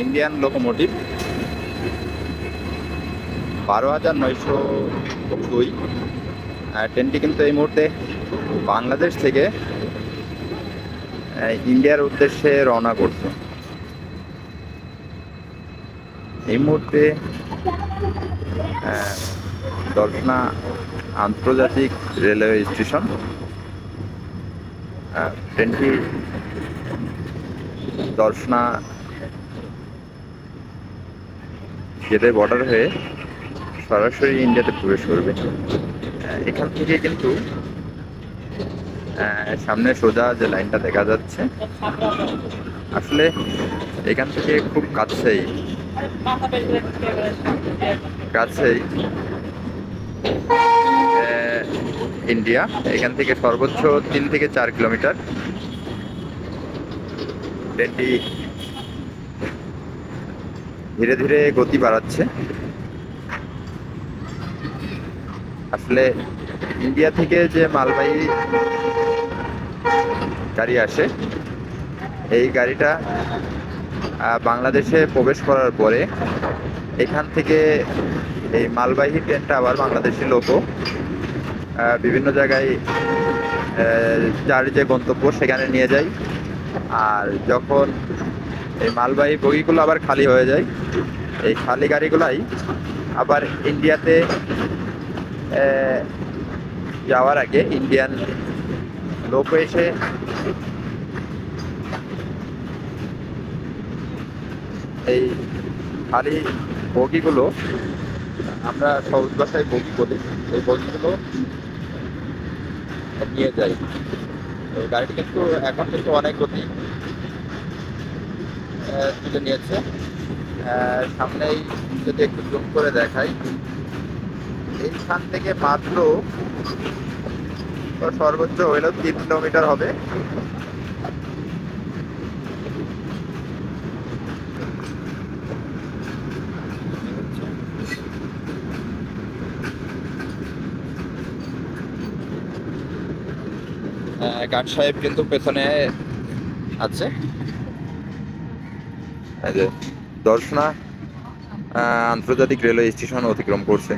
Indian locomotive 12,902। ট্রেনটি কিন্তু এই মুহূর্তে বাংলাদেশ থেকে ইন্ডিয়ার উদ্দেশ্যে রওনা করছে। এই মুহূর্তে দর্শনা আন্তর্জাতিক রেলওয়ে স্টেশন। ট্রেনটি দর্শনা গেটে বর্ডার হয়ে সরাসরি ইন্ডিয়াতে প্রবেশ করবে। এখান থেকে কিন্তু সামনে সোজা যে লাইনটা দেখা যাচ্ছে, আসলে এখান থেকে খুব কাছেই ইন্ডিয়া। এখান থেকে সর্বোচ্চ 3 থেকে 4 কিলোমিটার। ট্রেনটি ধীরে ধীরে গতি বাড়াচ্ছে। আসলে ইন্ডিয়া থেকে যে মালবাহী গাড়ি আসে, এই গাড়িটা বাংলাদেশে প্রবেশ করার পরে এখান থেকে এই মালবাহী ট্রেনটা আবার বাংলাদেশি লোকও বিভিন্ন জায়গায় যার যে গন্তব্য সেখানে নিয়ে যায়। আর যখন এই মালবাহী বগিগুলো আবার খালি হয়ে যায়, এই খালি গাড়িগুলাই আবার ইন্ডিয়াতে যাওয়ার আগে ইন্ডিয়ান লোক এসে এই খালি বগিগুলো, আমরা সহজ ভাষায় বগি বলি, এই বগিগুলো নিয়ে যাই। এই গাড়িটি কিন্তু এখন কিন্তু অনেক গতি তুলে নিয়েছে। সামনেই যদি একটু জুম করে দেখাই, এইখান থেকে মাত্র সর্বোচ্চ হইলেও 3 কিলোমিটার হবে। গার্ড সাহেব কিন্তু পেছনে আছে। দর্শনা আন্তর্জাতিক রেলওয়ে স্টেশন অতিক্রম করছে।